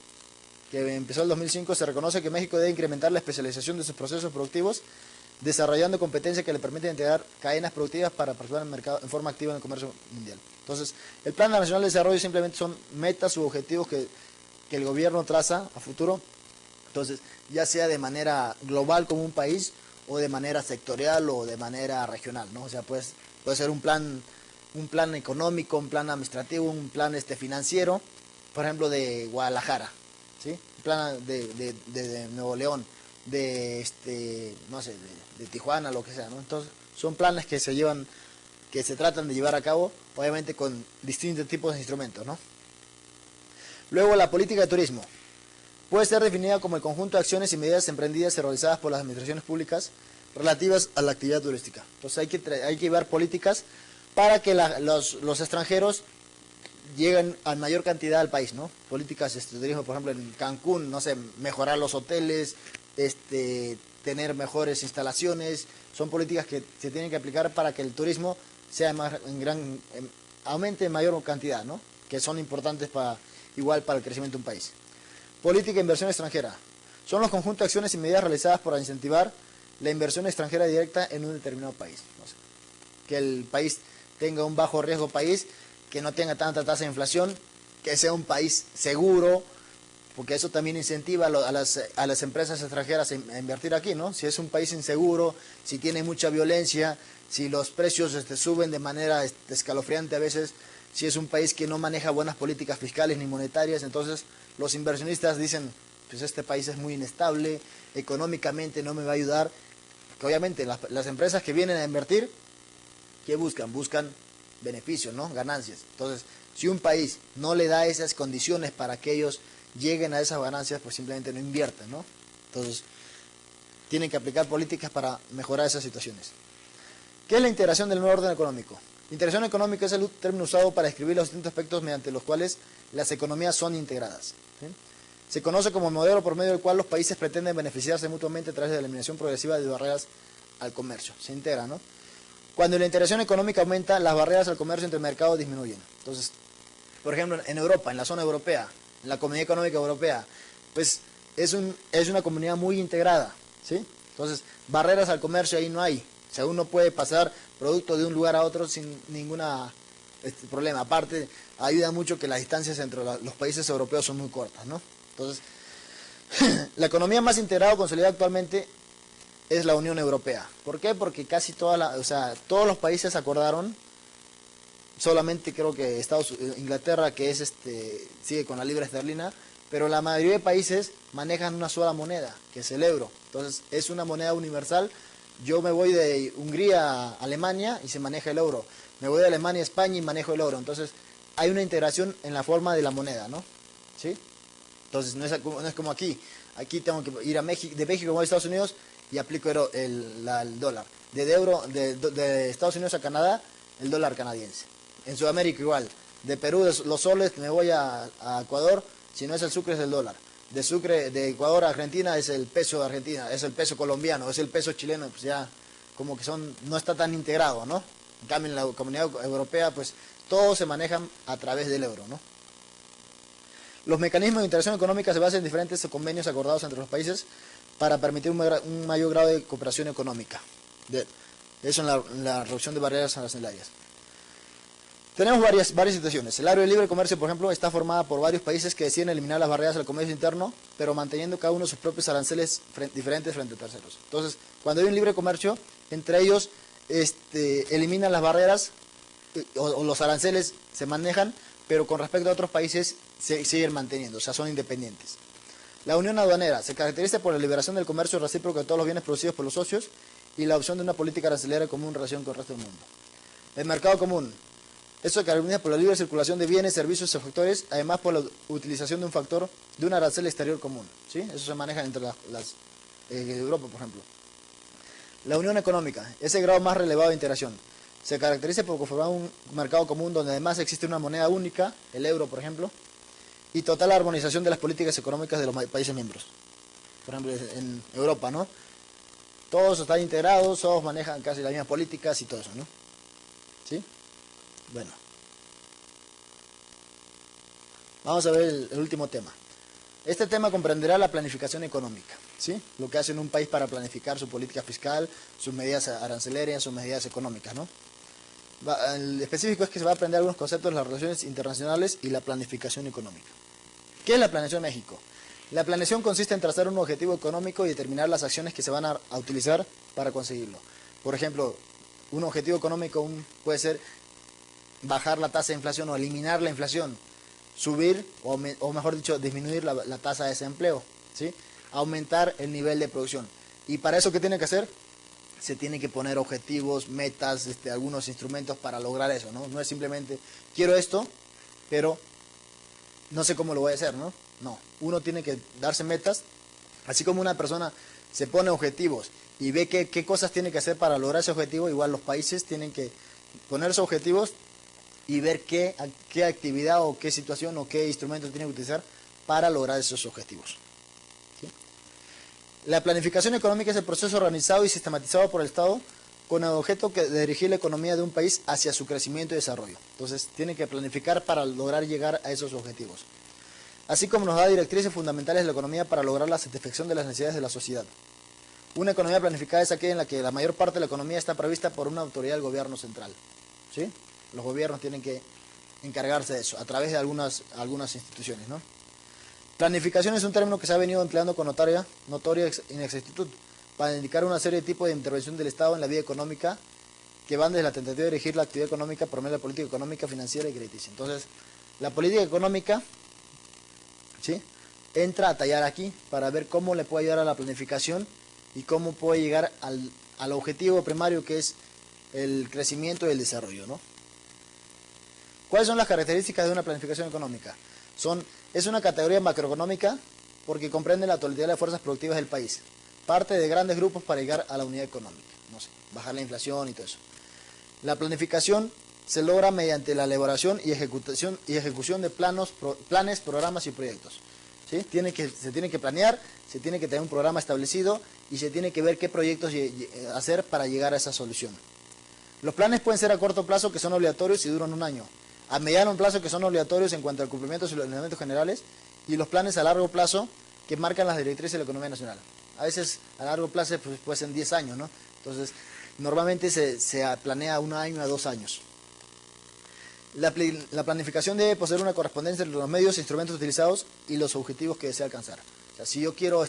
que empezó en el 2005, se reconoce que México debe incrementar la especialización de sus procesos productivos, desarrollando competencias que le permiten integrar cadenas productivas para participar en el mercado en forma activa en el comercio mundial. Entonces, el Plan Nacional de Desarrollo simplemente son metas u objetivos que el gobierno traza a futuro. Entonces, ya sea de manera global como un país, o de manera sectorial o de manera regional, ¿no? O sea, puede ser un plan económico, un plan administrativo, un plan financiero, por ejemplo, de Guadalajara, ¿sí? Un plan de Nuevo León, no sé, de Tijuana, lo que sea, ¿no? Entonces, son planes que se tratan de llevar a cabo, obviamente con distintos tipos de instrumentos, ¿no? Luego, la política de turismo puede ser definida como el conjunto de acciones y medidas emprendidas y realizadas por las administraciones públicas relativas a la actividad turística. Entonces hay que llevar políticas para que los extranjeros lleguen a mayor cantidad al país, ¿no? Políticas de turismo, por ejemplo, en Cancún, no sé, mejorar los hoteles, tener mejores instalaciones, son políticas que se tienen que aplicar para que el turismo sea aumente en mayor cantidad, ¿no? Que son importantes igual para el crecimiento de un país. Política de inversión extranjera. Son los conjuntos de acciones y medidas realizadas para incentivar la inversión extranjera directa en un determinado país. O sea, que el país tenga un bajo riesgo país, que no tenga tanta tasa de inflación, que sea un país seguro, porque eso también incentiva a las empresas extranjeras a invertir aquí, ¿no? Si es un país inseguro, si tiene mucha violencia, si los precios suben de manera escalofriante a veces, si es un país que no maneja buenas políticas fiscales ni monetarias, entonces los inversionistas dicen, pues este país es muy inestable, económicamente no me va a ayudar, que obviamente las empresas que vienen a invertir, ¿qué buscan? Buscan beneficios, ¿no? Ganancias. Entonces, si un país no le da esas condiciones para que ellos lleguen a esas ganancias, pues simplemente no invierten, ¿no? Entonces, tienen que aplicar políticas para mejorar esas situaciones. ¿Qué es la integración del nuevo orden económico? Integración económica es el término usado para describir los distintos aspectos mediante los cuales las economías son integradas, ¿sí? Se conoce como modelo por medio del cual los países pretenden beneficiarse mutuamente a través de la eliminación progresiva de barreras al comercio. Se integra, ¿no? Cuando la integración económica aumenta, las barreras al comercio entre mercados disminuyen. Entonces, por ejemplo, en Europa, en la zona europea, en la Comunidad Económica Europea, pues es una comunidad muy integrada, ¿sí? Entonces, barreras al comercio ahí no hay. O sea, uno puede pasar productos de un lugar a otro sin ningún problema. Aparte, ayuda mucho que las distancias entre los países europeos son muy cortas, ¿no? Entonces, la economía más integrada o consolidada actualmente es la Unión Europea. ¿Por qué? Porque casi todos los países acordaron, solamente creo que Inglaterra, que es sigue con la libra esterlina, pero la mayoría de países manejan una sola moneda, que es el euro. Entonces, es una moneda universal. Yo me voy de Hungría a Alemania y se maneja el euro. Me voy de Alemania a España y manejo el euro. Entonces, hay una integración en la forma de la moneda, ¿no? ¿Sí? Entonces, no es como aquí. Aquí tengo que ir a México, de México voy a Estados Unidos y aplico el dólar. De Estados Unidos a Canadá, el dólar canadiense. En Sudamérica igual. De Perú, los soles, me voy a Ecuador, si no es el sucre es el dólar. De Ecuador a Argentina es el peso de Argentina, es el peso colombiano, es el peso chileno, pues ya como que no está tan integrado, ¿no? En cambio en la Comunidad Europea, pues todos se manejan a través del euro, ¿no? Los mecanismos de integración económica se basan en diferentes convenios acordados entre los países para permitir un mayor grado de cooperación económica. Eso en la reducción de barreras arancelarias. Tenemos varias situaciones. El área de libre comercio, por ejemplo, está formada por varios países que deciden eliminar las barreras al comercio interno, pero manteniendo cada uno sus propios aranceles diferentes frente a terceros. Entonces, cuando hay un libre comercio, entre ellos eliminan las barreras o los aranceles se manejan, pero con respecto a otros países se siguen manteniendo, o sea, son independientes. La unión aduanera se caracteriza por la liberación del comercio recíproco de todos los bienes producidos por los socios y la opción de una política arancelaria común en relación con el resto del mundo. El mercado común. Esto se caracteriza por la libre circulación de bienes, servicios y factores, además por la utilización de un factor de un arancel exterior común. ¿Sí? Eso se maneja entre Europa, por ejemplo. La unión económica es el grado más relevado de integración. Se caracteriza por conformar un mercado común donde además existe una moneda única, el euro, por ejemplo, y total armonización de las políticas económicas de los países miembros. Por ejemplo, en Europa, ¿no? Todos están integrados, todos manejan casi las mismas políticas y todo eso, ¿no? ¿Sí? Bueno, vamos a ver el último tema. Este tema comprenderá la planificación económica, ¿sí? Lo que hace en un país para planificar su política fiscal, sus medidas arancelarias, sus medidas económicas, ¿no? El específico es que se va a aprender algunos conceptos de las relaciones internacionales y la planificación económica. ¿Qué es la planeación en México? La planeación consiste en trazar un objetivo económico y determinar las acciones que se van a utilizar para conseguirlo. Por ejemplo, un objetivo económico puede ser bajar la tasa de inflación o eliminar la inflación, subir o mejor dicho disminuir la tasa de desempleo, ¿sí? Aumentar el nivel de producción. ¿Y para eso qué tiene que hacer? Se tiene que poner objetivos, metas, algunos instrumentos para lograr eso, ¿no? No es simplemente quiero esto, pero no sé cómo lo voy a hacer, ¿no? No, uno tiene que darse metas, así como una persona se pone objetivos y ve qué cosas tiene que hacer para lograr ese objetivo, igual los países tienen que ponerse objetivos y ver qué actividad o qué situación o qué instrumentos tienen que utilizar para lograr esos objetivos. ¿Sí? La planificación económica es el proceso organizado y sistematizado por el Estado con el objeto de dirigir la economía de un país hacia su crecimiento y desarrollo. Entonces, tiene que planificar para lograr llegar a esos objetivos. Así como nos da directrices fundamentales de la economía para lograr la satisfacción de las necesidades de la sociedad. Una economía planificada es aquella en la que la mayor parte de la economía está prevista por una autoridad del gobierno central. ¿Sí? Los gobiernos tienen que encargarse de eso, a través de algunas instituciones, ¿no? Planificación es un término que se ha venido empleando con notoria inexactitud para indicar una serie de tipos de intervención del Estado en la vida económica que van desde la tentativa de dirigir la actividad económica por medio de la política económica, financiera y crediticia. Entonces, la política económica, ¿sí?, entra a tallar aquí para ver cómo le puede ayudar a la planificación y cómo puede llegar al objetivo primario, que es el crecimiento y el desarrollo, ¿no? ¿Cuáles son las características de una planificación económica? Es una categoría macroeconómica porque comprende la totalidad de las fuerzas productivas del país. Parte de grandes grupos para llegar a la unidad económica. No sé, bajar la inflación y todo eso. La planificación se logra mediante la elaboración y ejecución de planes, programas y proyectos. ¿Sí? Se tiene que planear, se tiene que tener un programa establecido y se tiene que ver qué proyectos hacer para llegar a esa solución. Los planes pueden ser a corto plazo, que son obligatorios y duran un año. A mediano plazo, que son obligatorios en cuanto al cumplimiento de los lineamientos generales. Y los planes a largo plazo, que marcan las directrices de la economía nacional. A veces a largo plazo pues, puede ser 10 años, ¿no? Entonces, normalmente se planea un año a 2 años. La planificación debe poseer una correspondencia entre los medios e instrumentos utilizados y los objetivos que desea alcanzar. O sea, si yo quiero,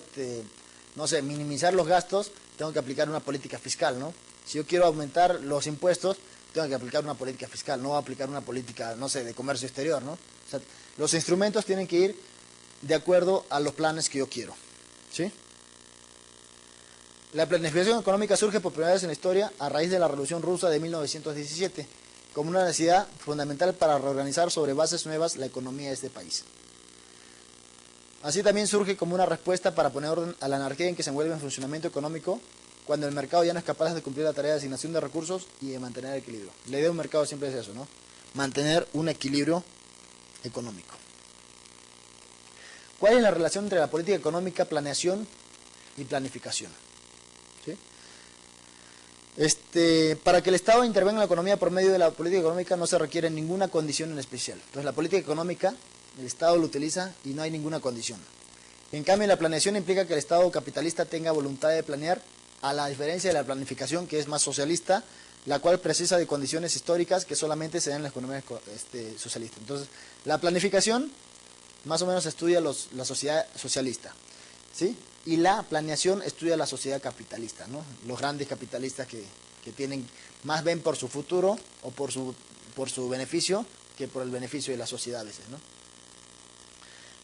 no sé, minimizar los gastos, tengo que aplicar una política fiscal, ¿no? Si yo quiero aumentar los impuestos, tengo que aplicar una política fiscal, no aplicar una política, no sé, de comercio exterior, ¿no? O sea, los instrumentos tienen que ir de acuerdo a los planes que yo quiero, ¿sí? La planificación económica surge por primera vez en la historia a raíz de la Revolución Rusa de 1917, como una necesidad fundamental para reorganizar sobre bases nuevas la economía de este país. Así también surge como una respuesta para poner orden a la anarquía en que se envuelve en funcionamiento económico, cuando el mercado ya no es capaz de cumplir la tarea de asignación de recursos y de mantener el equilibrio. La idea de un mercado siempre es eso, ¿no? Mantener un equilibrio económico. ¿Cuál es la relación entre la política económica, planeación y planificación? ¿Sí? Para que el Estado intervenga en la economía por medio de la política económica no se requiere ninguna condición en especial. Entonces la política económica, el Estado lo utiliza y no hay ninguna condición. En cambio, la planeación implica que el Estado capitalista tenga voluntad de planear, a la diferencia de la planificación, que es más socialista, la cual precisa de condiciones históricas que solamente se dan en la economía socialista. Entonces, la planificación más o menos estudia la sociedad socialista, ¿sí? Y la planeación estudia la sociedad capitalista, ¿no? Los grandes capitalistas que tienen, más ven por su futuro o por su beneficio que por el beneficio de la sociedad a veces, ¿no?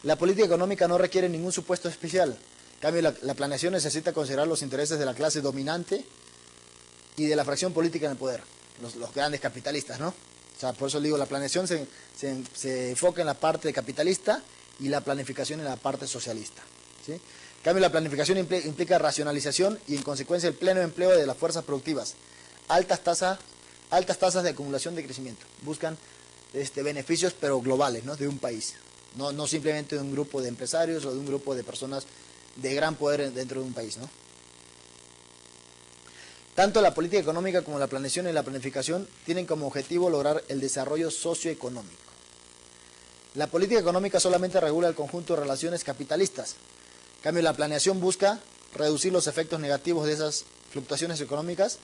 La política económica no requiere ningún supuesto especial. En cambio, la planeación necesita considerar los intereses de la clase dominante y de la fracción política en el poder, los grandes capitalistas, ¿no? O sea, por eso digo, la planeación se enfoca en la parte capitalista y la planificación en la parte socialista, ¿sí? En cambio, la planificación implica racionalización y, en consecuencia, el pleno empleo de las fuerzas productivas, altas tasas de acumulación de crecimiento. Buscan beneficios, pero globales, ¿no? De un país, no simplemente de un grupo de empresarios o de un grupo de personas de gran poder dentro de un país, ¿no? Tanto la política económica como la planeación y la planificación tienen como objetivo lograr el desarrollo socioeconómico. La política económica solamente regula el conjunto de relaciones capitalistas. En cambio, la planeación busca reducir los efectos negativos de esas fluctuaciones económicas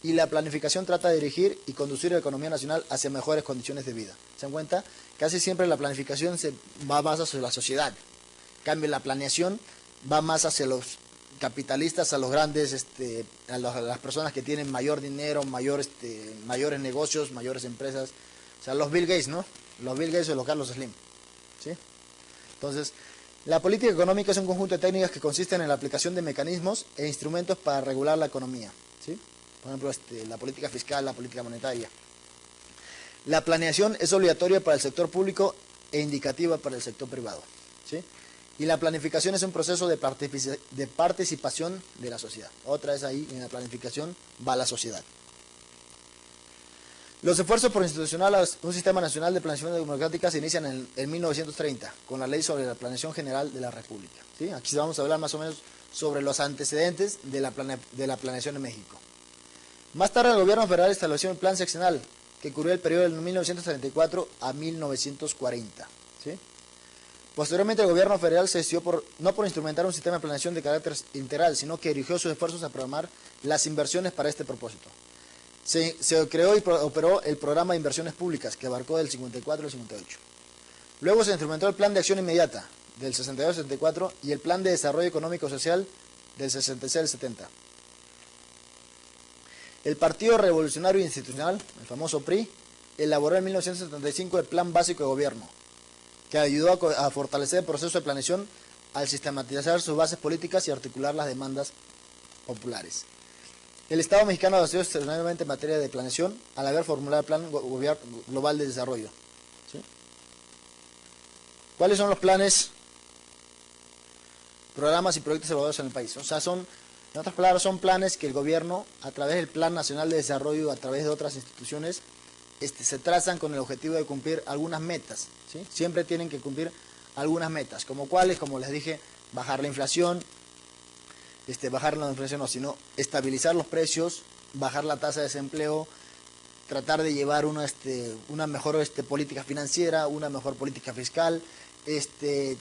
y la planificación trata de dirigir y conducir la economía nacional hacia mejores condiciones de vida. ¿Se dan cuenta? Casi siempre la planificación se va más hacia la sociedad. En cambio, la planeación va más hacia los capitalistas, a los grandes, a las personas que tienen mayor dinero, mayores negocios, mayores empresas. O sea, los Bill Gates, ¿no? Los Bill Gates o los Carlos Slim, ¿sí? Entonces, la política económica es un conjunto de técnicas que consisten en la aplicación de mecanismos e instrumentos para regular la economía, ¿sí? Por ejemplo, la política fiscal, la política monetaria. La planeación es obligatoria para el sector público e indicativa para el sector privado, ¿sí? Y la planificación es un proceso de participación de la sociedad. Otra vez ahí, en la planificación va la sociedad. Los esfuerzos por institucionar un sistema nacional de planeación democrática se inician en 1930, con la Ley sobre la Planeación General de la República, ¿sí? Aquí vamos a hablar más o menos sobre los antecedentes de la planeación en México. Más tarde, el gobierno federal estableció el Plan Seccional, que cubrió el periodo de 1934 a 1940, ¿sí? Posteriormente, el gobierno federal se decidió no por instrumentar un sistema de planeación de carácter integral, sino que dirigió sus esfuerzos a programar las inversiones para este propósito. Se creó y operó el programa de inversiones públicas, que abarcó del 54 al 58. Luego se instrumentó el Plan de Acción Inmediata, del 62 al 64, y el Plan de Desarrollo Económico Social, del 66 al 70. El Partido Revolucionario Institucional, el famoso PRI, elaboró en 1975 el Plan Básico de Gobierno, que ayudó a fortalecer el proceso de planeación al sistematizar sus bases políticas y articular las demandas populares. El Estado mexicano avanzó extraordinariamente en materia de planeación al haber formulado el Plan Global de Desarrollo, ¿sí? ¿Cuáles son los planes, programas y proyectos evaluados en el país? O sea, en otras palabras, son planes que el gobierno, a través del Plan Nacional de Desarrollo, a través de otras instituciones, se trazan con el objetivo de cumplir algunas metas, ¿sí? Siempre tienen que cumplir algunas metas, como cuáles, como les dije, bajar la inflación, bajar la inflación no, sino estabilizar los precios, bajar la tasa de desempleo, tratar de llevar una mejor política financiera, una mejor política fiscal,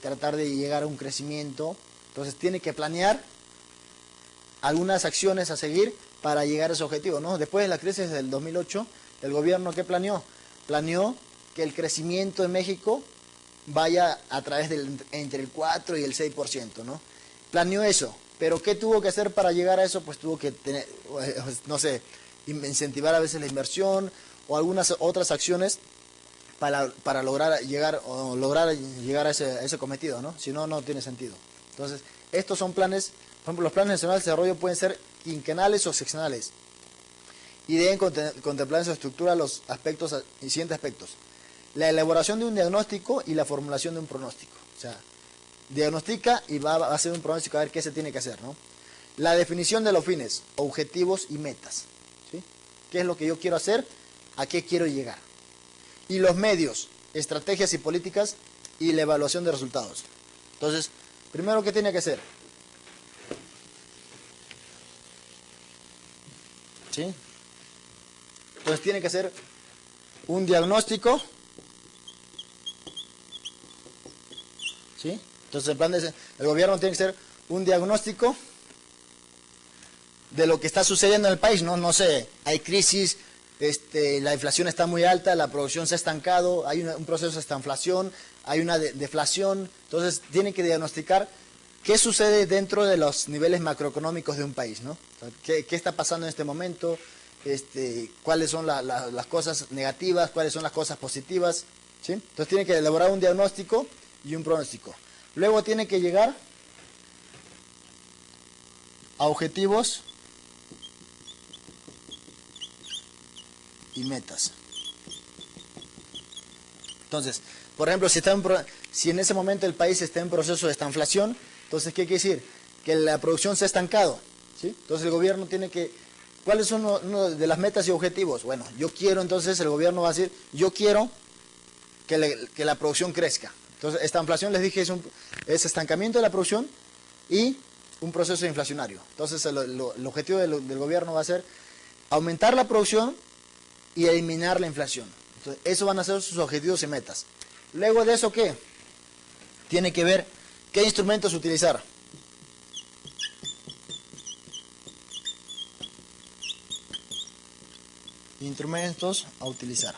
tratar de llegar a un crecimiento. Entonces tiene que planear algunas acciones a seguir para llegar a ese objetivo, ¿no? Después de la crisis del 2008, el gobierno, ¿qué planeó? Planeó que el crecimiento en México vaya a través entre el 4 y el 6%, ¿no? Planeó eso, pero ¿qué tuvo que hacer para llegar a eso? Pues tuvo que tener, no sé, incentivar a veces la inversión o algunas otras acciones para lograr llegar a ese cometido, ¿no? Si no, no tiene sentido. Entonces, estos son planes, por ejemplo, los planes nacionales de desarrollo pueden ser quinquenales o seccionales y deben contemplar en su estructura los siguientes aspectos: la elaboración de un diagnóstico y la formulación de un pronóstico. O sea, diagnostica y va a hacer un pronóstico a ver qué se tiene que hacer, ¿no? La definición de los fines, objetivos y metas, ¿sí? ¿Qué es lo que yo quiero hacer? ¿A qué quiero llegar? Y los medios, estrategias y políticas y la evaluación de resultados. Entonces, primero, ¿qué tiene que hacer? ¿Sí? Entonces tiene que hacer un diagnóstico, ¿sí? Entonces el gobierno tiene que hacer un diagnóstico de lo que está sucediendo en el país, ¿no? No sé, hay crisis, la inflación está muy alta, la producción se ha estancado, hay un proceso de estanflación, hay una deflación. Entonces tiene que diagnosticar qué sucede dentro de los niveles macroeconómicos de un país, ¿no? O sea, ¿qué está pasando en este momento? Cuáles son las cosas negativas, cuáles son las cosas positivas, ¿sí? Entonces tiene que elaborar un diagnóstico y un pronóstico. Luego tiene que llegar a objetivos y metas. Entonces, por ejemplo, si en ese momento el país está en proceso de estanflación, entonces, ¿qué quiere decir? Que la producción se ha estancado, ¿sí? Entonces el gobierno tiene que... ¿Cuáles son uno de las metas y objetivos? Bueno, entonces el gobierno va a decir, yo quiero que la producción crezca. Entonces, esta inflación, les dije, es estancamiento de la producción y un proceso inflacionario. Entonces, el objetivo del gobierno va a ser aumentar la producción y eliminar la inflación. Entonces, esos van a ser sus objetivos y metas. Luego de eso, ¿qué? Tiene que ver qué instrumentos utilizar. Instrumentos a utilizar.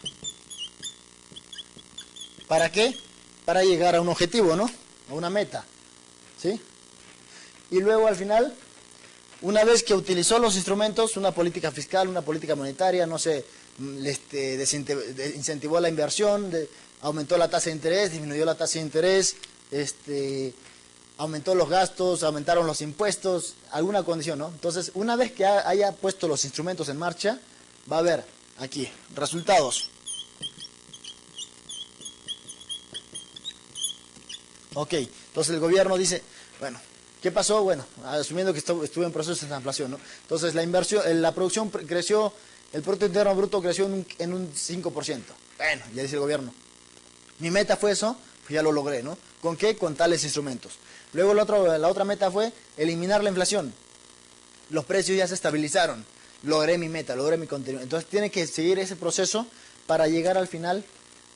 ¿Para qué? Para llegar a un objetivo, ¿no? A una meta, ¿sí? Y luego al final, una vez que utilizó los instrumentos, una política fiscal, una política monetaria, no sé, incentivó la inversión, aumentó la tasa de interés, disminuyó la tasa de interés, aumentó los gastos, aumentaron los impuestos, alguna condición, ¿no? Entonces, una vez que haya puesto los instrumentos en marcha, va a haber aquí resultados. Ok, entonces el gobierno dice, bueno, ¿qué pasó? Bueno, asumiendo que estuvo en proceso de inflación, ¿no? Entonces la producción creció, el Producto Interno Bruto creció en un 5%. Bueno, ya dice el gobierno, mi meta fue eso, pues ya lo logré, ¿no? ¿Con qué? Con tales instrumentos. Luego la otra meta fue eliminar la inflación. Los precios ya se estabilizaron, logré mi meta, logré mi contenido. Entonces tiene que seguir ese proceso para llegar al final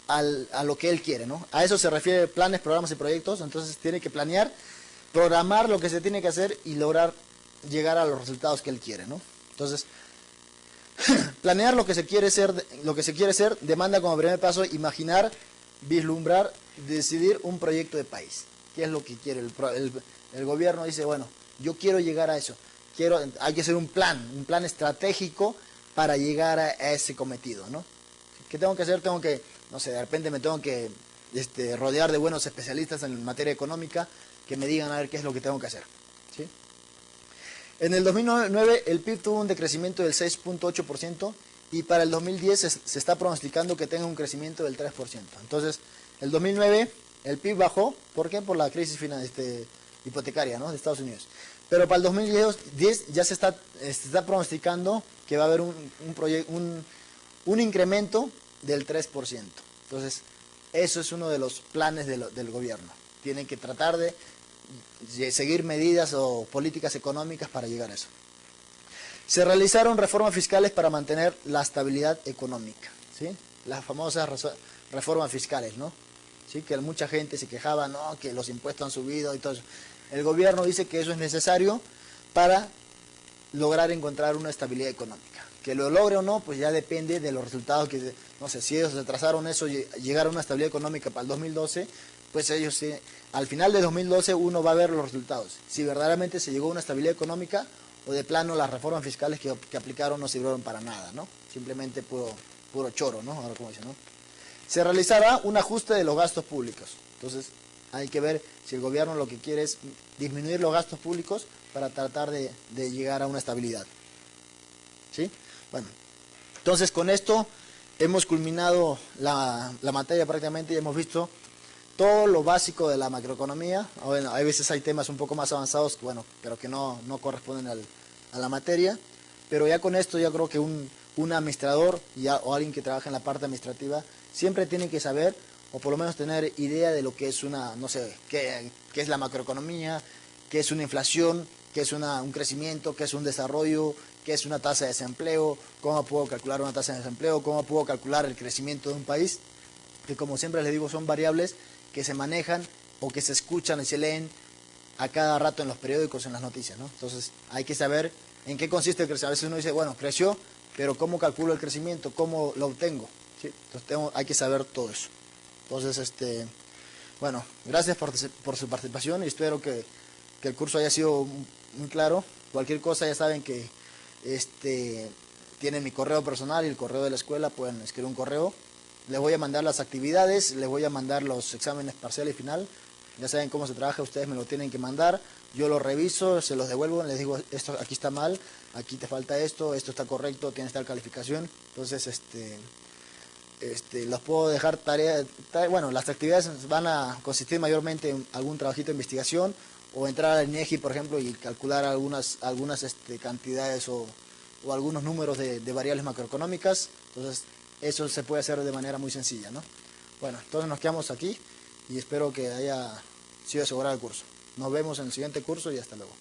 a lo que él quiere, ¿no? A eso se refiere planes, programas y proyectos. Entonces tiene que planear, programar lo que se tiene que hacer y lograr llegar a los resultados que él quiere, ¿no? Entonces, planear lo que se quiere ser demanda como primer paso imaginar, vislumbrar, decidir un proyecto de país. ¿Qué es lo que quiere? El gobierno dice, bueno, yo quiero llegar a eso. Hay que hacer un plan estratégico para llegar a ese cometido, ¿no? ¿Qué tengo que hacer? No sé, de repente me tengo que rodear de buenos especialistas en materia económica que me digan a ver qué es lo que tengo que hacer, ¿sí? En el 2009 el PIB tuvo un decrecimiento del 6.8% y para el 2010 se está pronosticando que tenga un crecimiento del 3%. Entonces, el 2009 el PIB bajó, ¿por qué? Por la crisis hipotecaria, ¿no?, de Estados Unidos. Pero para el 2010 ya se está pronosticando que va a haber un incremento del 3%. Entonces, eso es uno de los planes del gobierno. Tienen que tratar de seguir medidas o políticas económicas para llegar a eso. Se realizaron reformas fiscales para mantener la estabilidad económica, ¿sí? Las famosas reformas fiscales, ¿no? ¿Sí? Que mucha gente se quejaba, no, que los impuestos han subido y todo eso. El gobierno dice que eso es necesario para lograr encontrar una estabilidad económica. Que lo logre o no, pues ya depende de los resultados que, no sé, si ellos retrasaron eso, llegar a una estabilidad económica para el 2012, pues ellos, al final de 2012 uno va a ver los resultados. Si verdaderamente se llegó a una estabilidad económica o de plano las reformas fiscales que aplicaron no sirvieron para nada, ¿no? Simplemente puro choro, ¿no? Ahora como dicen, ¿no? Se realizará un ajuste de los gastos públicos. Entonces hay que ver si el gobierno lo que quiere es disminuir los gastos públicos para tratar de llegar a una estabilidad. ¿Sí? Bueno, entonces con esto hemos culminado la materia prácticamente y hemos visto todo lo básico de la macroeconomía. Bueno, hay veces hay temas un poco más avanzados, bueno, pero que no corresponden a la materia. Pero ya con esto yo creo que un administrador o alguien que trabaja en la parte administrativa siempre tiene que saber, o por lo menos tener idea de lo que es una, no sé, qué es la macroeconomía, qué es una inflación, qué es un crecimiento, qué es un desarrollo, qué es una tasa de desempleo, cómo puedo calcular una tasa de desempleo, cómo puedo calcular el crecimiento de un país, que como siempre les digo son variables que se manejan o que se escuchan y se leen a cada rato en los periódicos, en las noticias, ¿no? Entonces hay que saber en qué consiste el crecimiento. A veces uno dice, bueno, creció, pero ¿cómo calculo el crecimiento? ¿Cómo lo obtengo? ¿Sí? Entonces hay que saber todo eso. Entonces, bueno, gracias por su participación y espero que el curso haya sido muy claro. Cualquier cosa ya saben que tienen mi correo personal y el correo de la escuela, pueden escribir un correo. Les voy a mandar las actividades, les voy a mandar los exámenes parcial y final. Ya saben cómo se trabaja, ustedes me lo tienen que mandar. Yo lo reviso, se los devuelvo, les digo, esto aquí está mal, aquí te falta esto está correcto, tienes tal calificación. Entonces, los puedo dejar bueno, las actividades van a consistir mayormente en algún trabajito de investigación o entrar al INEGI, por ejemplo, y calcular algunas cantidades o algunos números de variables macroeconómicas. Entonces, eso se puede hacer de manera muy sencilla, ¿no? Bueno, entonces nos quedamos aquí y espero que haya sido asegurado el curso. Nos vemos en el siguiente curso y hasta luego.